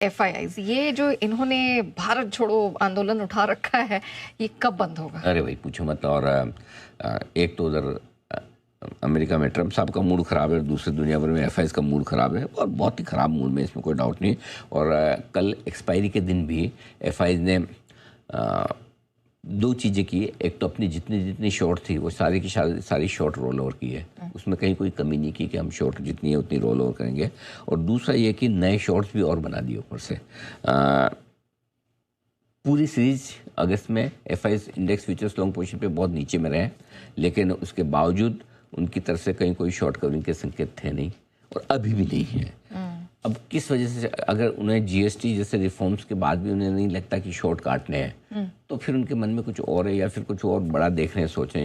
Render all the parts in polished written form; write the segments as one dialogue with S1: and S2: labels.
S1: FIIs ये जो इन्होंने भारत छोड़ो आंदोलन उठा रखा है, ये कब बंद होगा?
S2: अरे भाई पूछो मत। और एक तो उधर अमेरिका में ट्रम्प साहब का मूड ख़राब है, दूसरे दुनिया भर में एफआईआईज का मूड ख़राब है और बहुत ही ख़राब मूड में, इसमें कोई डाउट नहीं। और कल एक्सपायरी के दिन भी एफआईआईज ने दो चीज़ें की। एक तो अपनी जितनी जितनी शॉर्ट थी वो सारी की सारी शॉर्ट रोल ओवर की है, उसमें कहीं कोई कमी नहीं की कि हम शॉर्ट जितनी है उतनी रोल ओवर करेंगे। और दूसरा ये कि नए शॉर्ट्स भी और बना दिए ऊपर से। पूरी सीरीज अगस्त में FIIs index futures long position पे बहुत नीचे में रहे, लेकिन उसके बावजूद उनकी तरफ से कहीं कोई शॉर्ट कवरिंग के संकेत थे नहीं और अभी भी नहीं है। अब किस वजह से, अगर उन्हें जीएसटी जैसे रिफॉर्म्स के बाद भी उन्हें नहीं लगता कि शॉर्ट काटने हैं, तो फिर उनके मन में कुछ और है या फिर कुछ और बड़ा देखने सोचें,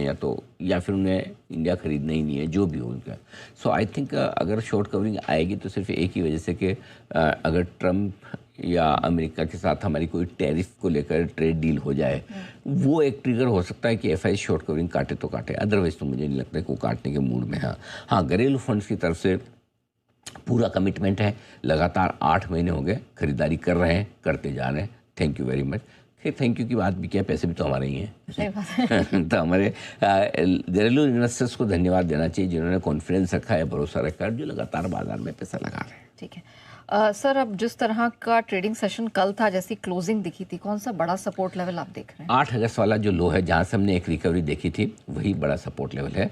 S2: या फिर उन्हें इंडिया खरीदना ही नहीं है, जो भी हो उनका। सो आई थिंक अगर शॉर्ट कवरिंग आएगी तो सिर्फ एक ही वजह से कि अगर ट्रम्प या अमेरिका के साथ हमारी कोई टैरिफ को लेकर ट्रेड डील हो जाए, वो एक ट्रिगर हो सकता है कि एफआईआई शॉर्ट कवरिंग काटे तो काटे, अदरवाइज तो मुझे नहीं लगता है कि वो काटने के मूड में है। हाँ, घरेलू फंड्स की तरफ से पूरा कमिटमेंट है, लगातार 8 महीने हो गए खरीदारी कर रहे हैं, करते जा रहे हैं। Thank you very much. खैर थैंक यू की बात भी क्या, पैसे भी तो हमारे ही हैं। तो हमारे घरेलू इन्वेस्टर्स को धन्यवाद देना चाहिए जिन्होंने कॉन्फिडेंस रखा है, भरोसा रखा है, जो लगातार बाजार में पैसा लगा रहे हैं।
S1: ठीक है सर, अब जिस तरह का ट्रेडिंग सेशन कल था, जैसी क्लोजिंग दिखी थी, कौन सा बड़ा सपोर्ट लेवल आप देख रहे हैं?
S2: 8 अगस्त वाला जो लो है, जहाँ से हमने एक रिकवरी देखी थी, वही बड़ा सपोर्ट लेवल है।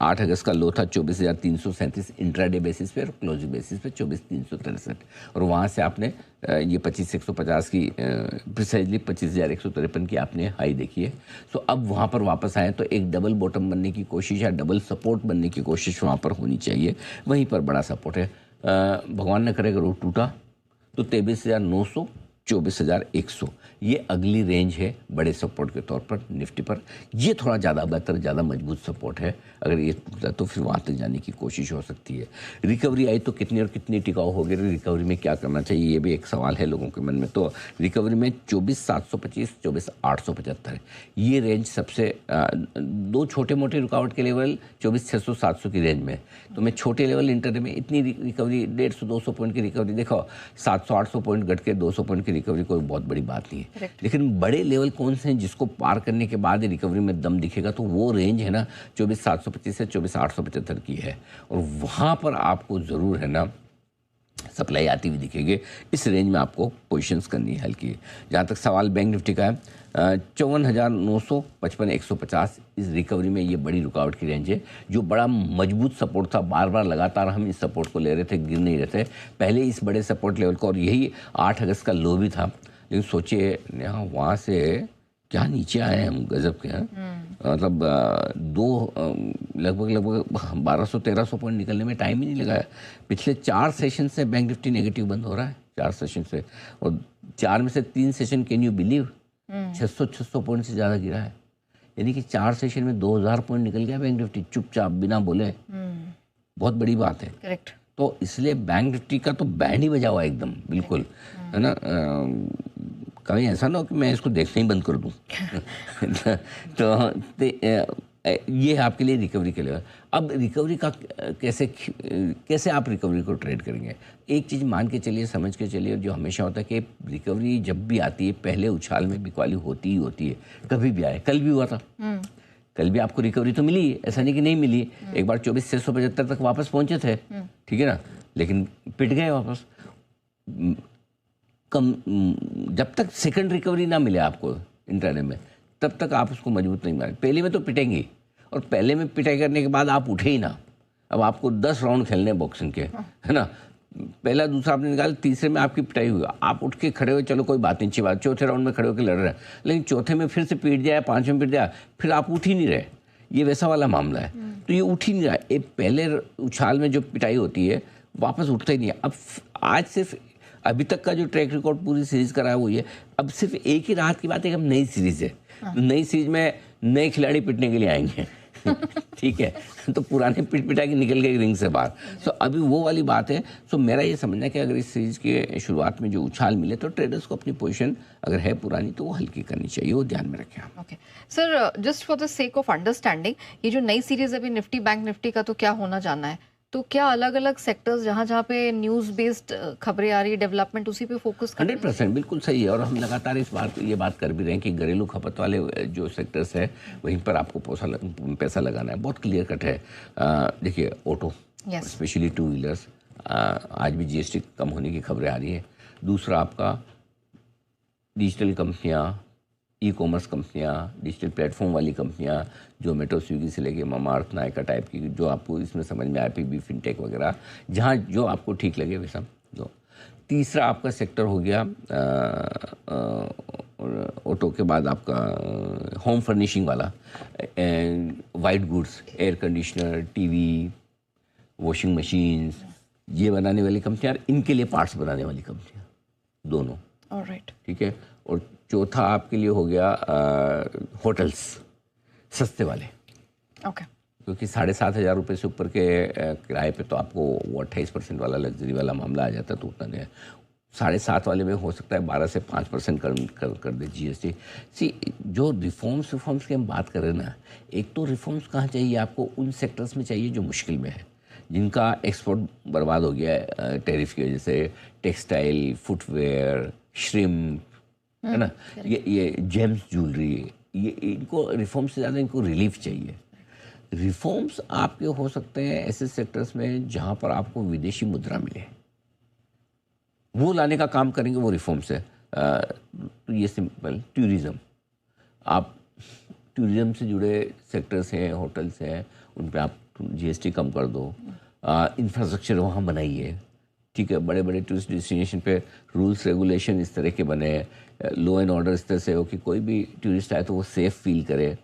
S2: 8 अगस्त का लो था 24,337 इंट्राडे बेसिस पे और क्लोजिंग बेसिस पे 24,363, और वहाँ से आपने ये 25,150 की प्रिसाइजली 25,153 की आपने हाई देखी है। सो अब वहाँ पर वापस आए तो एक डबल बॉटम बनने की कोशिश या डबल सपोर्ट बनने की कोशिश वहाँ पर होनी चाहिए, वहीं पर बड़ा सपोर्ट है। भगवान ने करे अगर वो टूटा तो 23,900 24,100 ये अगली रेंज है बड़े सपोर्ट के तौर पर निफ्टी पर। ये थोड़ा ज़्यादा बेहतर, ज़्यादा मजबूत सपोर्ट है। अगर ये टूटता तो फिर वहाँ तक जाने की कोशिश हो सकती है। रिकवरी आई तो कितनी और कितनी टिकाऊ होगी, रिकवरी में क्या करना चाहिए, ये भी एक सवाल है लोगों के मन में। तो रिकवरी में 24,725 24,875 ये रेंज सबसे दो छोटे मोटे रुकावट के लेवल 24,600 700 की रेंज में। तो मैं छोटे लेवल इंटरडे में इतनी रिकवरी 150-200 पॉइंट की रिकवरी, देखो 700-800 पॉइंट घट के 200 पॉइंट की रिकवरी कोई बहुत बड़ी बात नहीं है। लेकिन बड़े लेवल कौन से हैं जिसको पार करने के बाद रिकवरी में दम दिखेगा, तो वो रेंज है ना 24,725 से 24,875 की है। और वहाँ पर आपको ज़रूर है ना सप्लाई आती हुई दिखेगी। इस रेंज में आपको पोजीशंस करनी है हल्की। जहाँ तक सवाल बैंक निफ्टी का है, 54,955 150 इस रिकवरी में ये बड़ी रुकावट की रेंज है। जो बड़ा मजबूत सपोर्ट था, बार बार लगातार हम इस सपोर्ट को ले रहे थे, गिर नहीं रहे थे पहले इस बड़े सपोर्ट लेवल को, और यही 8 अगस्त का लो भी था। लेकिन सोचिए यहाँ वहाँ से क्या नीचे आए हम, गजब के हैं। मतलब लगभग 1200-1300 पॉइंट निकलने में टाइम ही नहीं लगा है। पिछले 4 सेशन से बैंक निफ्टी नेगेटिव बंद हो रहा है, 4 सेशन से, और 4 में से 3 session can you believe 600 point से ज़्यादा गिरा है। यानी कि 4 सेशन में 2000 पॉइंट निकल गया बैंक निफ्टी चुपचाप बिना बोले। बहुत बड़ी बात है।
S1: करेक्ट।
S2: तो इसलिए बैंक निफ्टी का तो बैंड ही बजा हुआ है एकदम, बिल्कुल, है ना। कहीं ऐसा ना हो कि मैं इसको देखना ही बंद कर दूं। ये है आपके लिए रिकवरी के लिए। अब रिकवरी का कैसे आप रिकवरी को ट्रेड करेंगे? एक चीज़ मान के चलिए, समझ के चलिए, जो हमेशा होता है कि रिकवरी जब भी आती है पहले उछाल में बिकवाली होती ही होती है, कभी भी आए। कल भी हुआ था, कल भी आपको रिकवरी तो मिली, ऐसा नहीं कि नहीं मिली। एक बार 24,675 तक वापस पहुंचे थे, ठीक है ना, लेकिन पिट गए वापस। जब तक सेकंड रिकवरी ना मिले आपको इंटरडे में, तब तक आप उसको मजबूत नहीं मारें। पहले में तो पिटेंगी, और पहले में पिटाई करने के बाद आप उठे ही ना। अब आपको 10 राउंड खेलने बॉक्सिंग के, है ना। पहला दूसरा आपने निकाला, तीसरे में आपकी पिटाई हुई, आप उठ के खड़े हुए, चलो कोई बात नहीं, अच्छी बात। चौथे राउंड में खड़े होकर लड़ रहे हैं, लेकिन चौथे में फिर से पीट जाए, 5वें में पीट जाए, फिर आप उठ ही नहीं रहे। ये वैसा वाला मामला है। तो ये उठ ही नहीं रहा। ये पहले उछाल में जो पिटाई होती है वापस उठता ही नहीं है। अब आज सिर्फ अभी तक का जो ट्रैक रिकॉर्ड पूरी सीरीज का रहा है वो ये, अब सिर्फ एक ही राहत की बात है कि अब नई सीरीज है। नई सीरीज में नए खिलाड़ी पिटने के लिए आएंगे। ठीक है, तो पुराने पिट पिटा के निकल गए रिंग से बाहर। सो अभी वो वाली बात है। सो मेरा ये समझना है कि अगर इस सीरीज के शुरुआत में जो उछाल मिले तो ट्रेडर्स को अपनी पोजीशन अगर है पुरानी तो वो हल्की करनी चाहिए, वो ध्यान में रखें।
S1: Okay sir, just for the sake of understanding, ये जो नई सीरीज अभी निफ्टी बैंक निफ्टी का, तो क्या होना जाना है? तो क्या अलग अलग सेक्टर्स जहाँ जहाँ पे न्यूज़ बेस्ड खबरें आ रही है, डेवलपमेंट उसी पे फोकस करना है?
S2: 100% बिल्कुल सही है। और हम लगातार ये बात कर भी रहे हैं कि घरेलू खपत वाले जो सेक्टर्स है वहीं पर आपको पैसा लगाना है। बहुत क्लियर कट है। देखिए auto,
S1: Yes.
S2: Specially two wheelers, आज भी जीएसटी कम होने की खबरें आ रही है। दूसरा आपका डिजिटल कंपनियाँ, ई कॉमर्स कंपनियाँ, डिजिटल प्लेटफॉर्म वाली कंपनियाँ, जोमेटो, स्विगी से लेके मामाअर्थ, नायका टाइप की, जो आपको इसमें समझ में आए, पीबी, फिनटेक वगैरह, जहाँ जो आपको ठीक लगे वैसा दो। तीसरा आपका सेक्टर हो गया ऑटो के बाद आपका होम फर्निशिंग वाला, white goods, air conditioner, TV, washing machines, ये बनाने वाली कंपनियाँ, इनके लिए पार्ट्स बनाने वाली कंपनियाँ, दोनों।
S1: ऑलराइट।
S2: ठीक है। और चौथा आपके लिए हो गया होटल्स, सस्ते वाले,
S1: ओके।
S2: क्योंकि 7,500 रुपये से ऊपर के किराए पे तो आपको वो 28% वाला लग्जरी वाला मामला आ जाता है, तो उतना नहीं है। 7.5 वाले में हो सकता है 12 से 5% कर दे जीएसटी। सी, जो रिफॉर्म्स की हम बात कर रहे हैं ना, एक तो रिफॉर्म्स कहाँ चाहिए आपको, उन सेक्टर्स में चाहिए जो मुश्किल में है, जिनका एक्सपोर्ट बर्बाद हो गया है टैरिफ की वजह से, टेक्सटाइल, फुटवेयर, श्रिम्प, है ना, ये जेम्स ज्वेलरी, ये इनको रिफॉर्म्स से ज़्यादा इनको रिलीफ चाहिए। रिफॉर्म्स आपके हो सकते हैं ऐसे सेक्टर्स में जहाँ पर आपको विदेशी मुद्रा मिले, वो लाने का काम करेंगे, वो रिफॉर्म्स है। तो ये सिंपल टूरिज़्म, आप टूरिज़्म से जुड़े सेक्टर्स हैं, होटल्स हैं, उन पे आप जीएसटी कम कर दो। इंफ्रास्ट्रक्चर वहाँ बनाइए, ठीक है, बड़े बड़े टूरिस्ट डेस्टिनेशन पे रूल्स रेगुलेशन इस तरह के बने, लॉ एंड ऑर्डर इस तरह से हो कि कोई भी टूरिस्ट आए तो वो सेफ फील करे,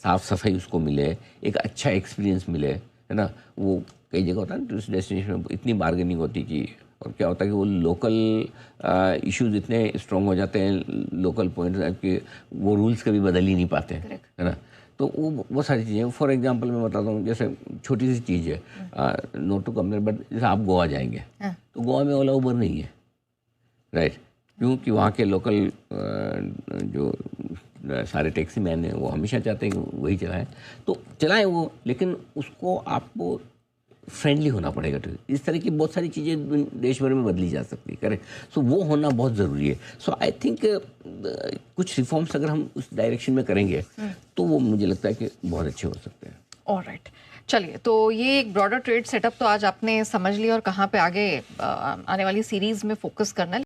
S2: साफ़ सफाई उसको मिले, एक अच्छा एक्सपीरियंस मिले, है ना। वो कई जगह होता है ना टूरिस्ट डेस्टिनेशन में इतनी बार्गेनिंग होती कि, और क्या होता है कि वो लोकल इश्यूज इतने स्ट्रॉन्ग हो जाते हैं, लोकल पॉइंट कि वो रूल्स कभी बदल ही नहीं पाते, है ना। तो वो सारी चीज़ें, फॉर एग्जांपल मैं बताता हूँ, जैसे छोटी सी चीज़ है, नोट टू कंपेयर, बट जैसे आप गोवा जाएंगे तो गोवा में ओला उबर नहीं है, राइट, क्योंकि वहाँ के लोकल जो सारे टैक्सी मैन हैं वो हमेशा चाहते हैं कि वही चलाएं, तो चलाएं वो, लेकिन उसको आपको फ्रेंडली होना पड़ेगा। तो इस तरह की बहुत सारी चीज़ें देश भर में बदली जा सकती है, करेक्ट। सो वो होना बहुत ज़रूरी है। सो आई थिंक कुछ रिफॉर्म्स अगर हम उस डायरेक्शन में करेंगे तो वो मुझे लगता है कि बहुत अच्छे हो सकते हैं।
S1: ऑलराइट, चलिए, तो ये एक ब्रॉडर ट्रेड सेटअप तो आज आपने समझ लिया और कहाँ पे आगे आने वाली सीरीज में फोकस करना है।